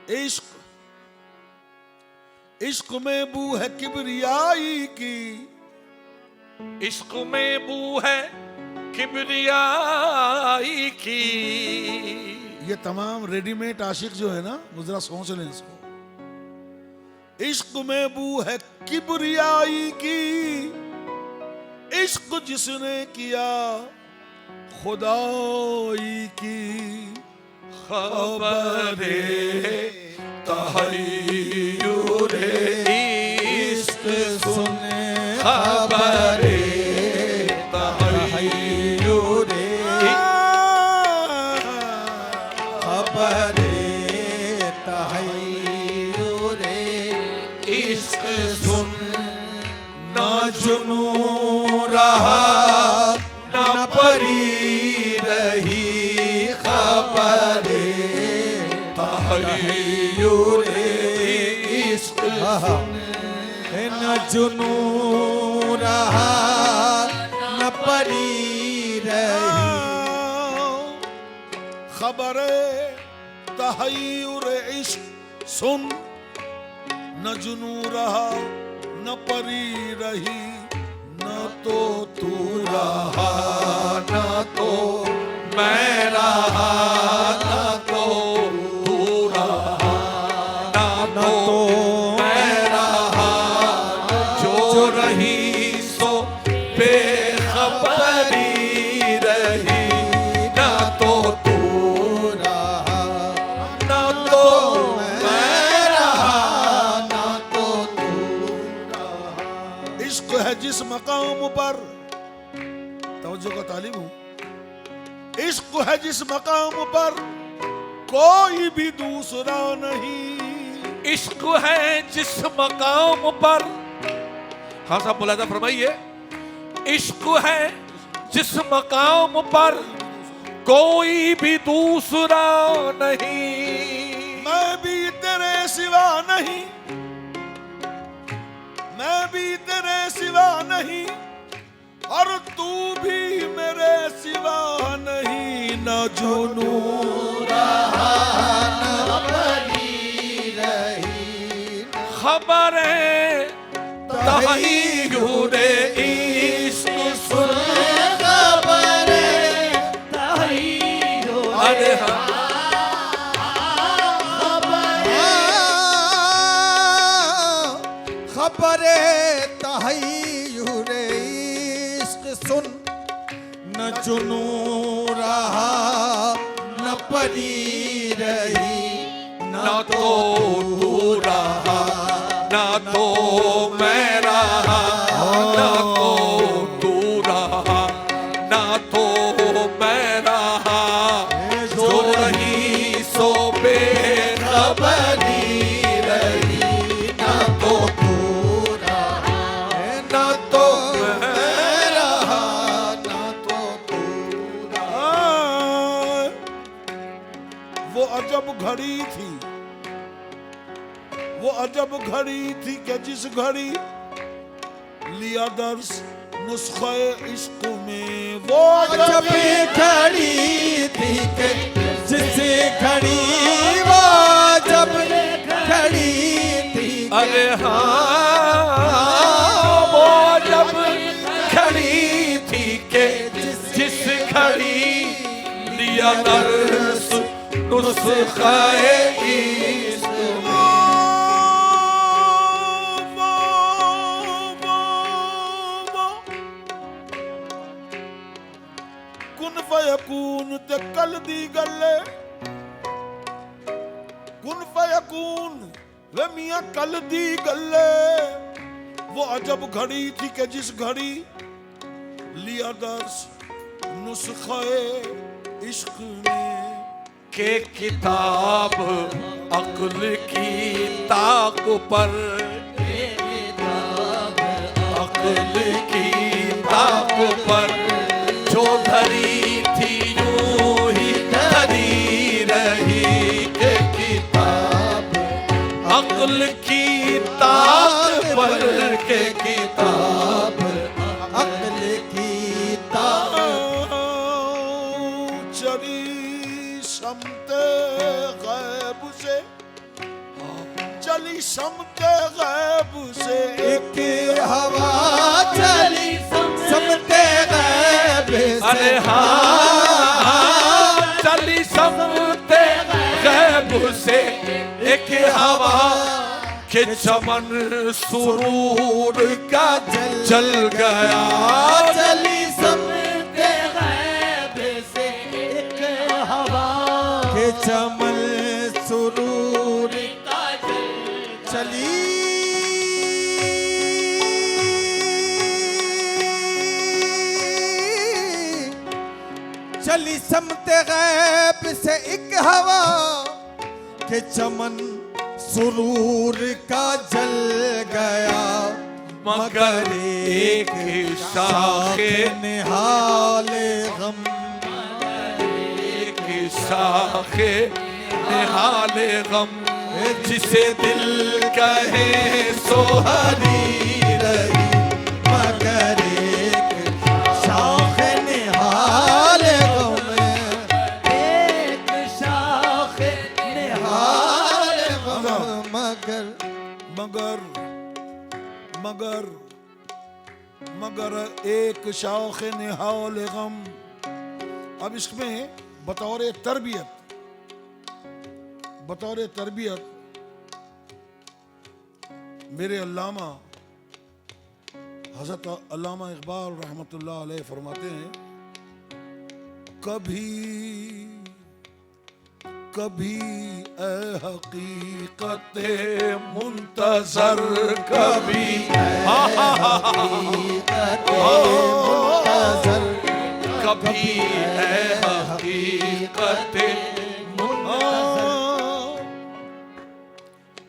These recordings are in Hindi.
इश्क इश्क में बू है किबरियाई की, इश्क में बू है किबरियाई की। ये तमाम रेडीमेड आशिक जो है ना, वो जरा सोच लें इसको। इश्क में बू है किबरियाई की, इश्क जिसने किया खुदाई की। खबरे तहय्युरे इश्क सुने, खबरे तहय्युरे, खबरे तहय्युरे इश्क सुन। न जुनू रहा न परी रही, खबरे तहय्युरे इश्क सुन। न जुनू रहा न परी रही, खबर तहय्युर इश्क सुन। न जुनू रहा न परी रही, न तो तू रहा न तो मैं रहा, न तो तू रहा, न तो मैं रहा। जो रही सो बेखबरी रही, न तो तू रहा न तो मैं रहा, न तो तू। इश्क है जिस मकाम पर, तवज्जो का तालिब हूं। इश्क है जिस मकाम पर कोई भी दूसरा नहीं। इश्क है जिस मकाम पर, हाँ साहब मुलाजा फरमाइए। इश्क है जिस मकाम पर कोई भी दूसरा नहीं। मैं भी तेरे सिवा नहीं, मैं भी तेरे सिवा नहीं, और तू भी मेरे सिवा नहीं। न जुनू रहा न परी रही, खबरें तहय्युरे इश्क सुन। खबरे तहय्युरे, अरे हाँ खबरे तहय्युरे इश्क सुन। न जुनू रहा न परी रही, न तो तू रहा, न तो मैं रहा, न तो तू रहा, न तो मैं रहा। जो रही सो बेखबरी रही, न तो तू रहा, न तो मैं रहा, न तो तू। वो अजब घड़ी थी, वो अजब घड़ी थी कि जिस घड़ी लिया दर्स नुस्खे इश्क में। वो जब खड़ी थी कि जिस घड़ी, वो जब खड़ी थी। अरे हाँ वो जब खड़ी थी के जिस खड़ी लिया दर्स नुस्खे इश्क में। कुन फयकून ते कल दी गल्ले, कुन फयकून वे मियां कल दी गल्ले। वो अजब घड़ी थी कि जिस घड़ी लिया दर्स नुस्खे इश्क में। के किताब अक्ल की ताक पर, अक्ल की ताक पर जो धरी थी यूं ही धरी रही। के किताब अक्ल की ताक पर, के किताब अक्ल की ताक चरी शमते गैब से चली समते गैब से एक हवा चली समते गैब अरे से। हाँ चली समते गैब से एक हवा के चमन सुरूर का जल गया। चली समते गैब से एक हवा के चमन सुरूर का चली। चली समते गैब से एक हवा के चमन सुरूर का जल गया। मगर एक शाखे निहाल गम एक शाखे निहाले गम जिसे दिल कहे सो हरी रही। मगर एक शाख निहाल गम एक शाख निहाल गम। मगर मगर मगर मगर एक शाख निहाल गम। अब इसमें बतौर तरबियत मेरे अल्लामा हज़रत अल्लामा इकबाल रहमतुल्लाह अलैह फरमाते हैं, कभी कभी ए हकीकत मुंतजर कभी कभी है हकीकत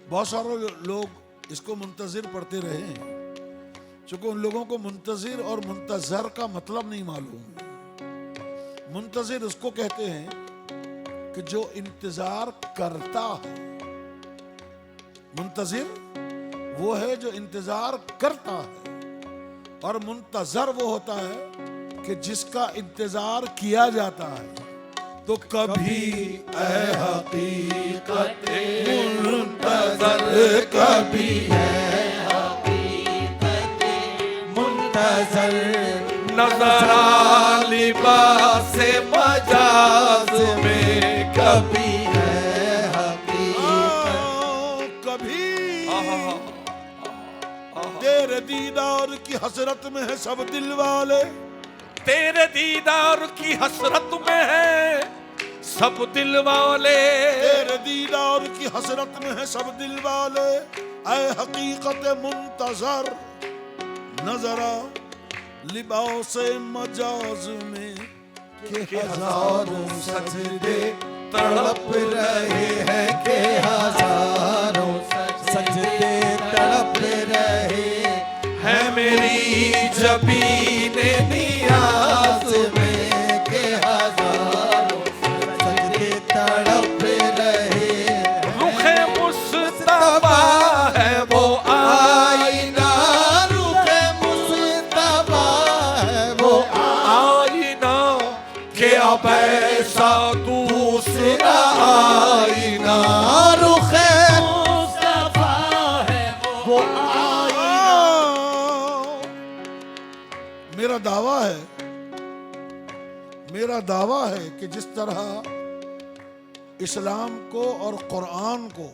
बहुत सारे लोग इसको मुंतजिर पढ़ते रहे हैं, चूंकि उन लोगों को मुंतजिर और मुंतजर का मतलब नहीं मालूम। मुंतजिर उसको कहते हैं कि जो इंतजार करता है। मुंतजिर वो है जो इंतजार करता है, और मुंतजर वो होता है कि जिसका इंतजार किया जाता है। तो कभी ए हकीकत मुंतजर कभी है हकीकत मुंतजर नजरा लिबास मजाज में कभी है हकीकत। कभी तेरे दीदार की हसरत में है सब दिल वाले। तेरे दीदार की हसरत में है सब दिल वाले। तेरे दीदार की हसरत में है सब दिल वाले। ऐ हकीकत मुंतजर नजरा लिबास मजाज में के हजारों सजदे तड़प रहे हैं के हजारों सजदे तड़प रहे है मेरी जबीने नियाज में के हजारों सजदे तड़प रहे। रुखे मुस्तफा है वो आईना रुखे मुस्तफा है वो आईना के अब ऐसा दूसरा आईना रुखे मुस्तफा है वो मेरा दावा है कि जिस तरह इस्लाम को और कुरान को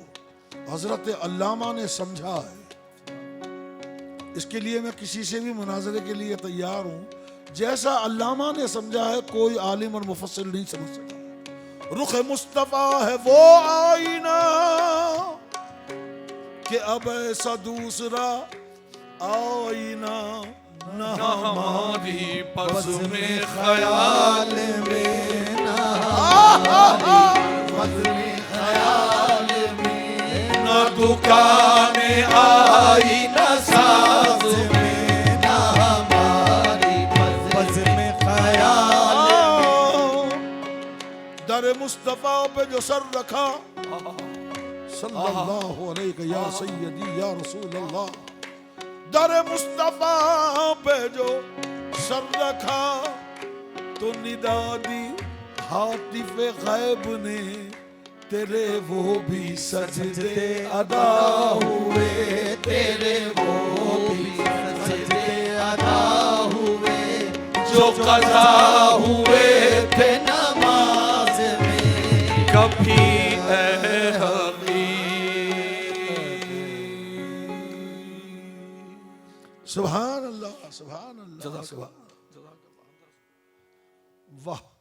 हजरत अल्लामा ने समझा है, इसके लिए मैं किसी से भी मुनाजरे के लिए तैयार हूं। जैसा अल्लामा ने समझा है कोई आलिम और मुफस्सिर नहीं समझ सका। रुख मुस्तफा है वो आईना कि अब ऐसा दूसरा आईना न हमारी बस में ख्याल में ना ख्याल में न दुकान आई न साज में ना हमारी बस में ख्याल दर मुस्तफा पे जो सर रखा सल्लल्लाहु अलैहि या सय्यदी या रसूल अल्लाह। दर मुस्तफा पे जो सर रखा तो निदा दी हातिफ गैब ने तेरे वो भी सजदे अदा हुए, तेरे वो भी सजदे अदा हुए, जो कज़ा हुए थे नमाज में। कभी ऐ हबीब। सुभान अल्लाह, सुभान अल्लाह, वाह।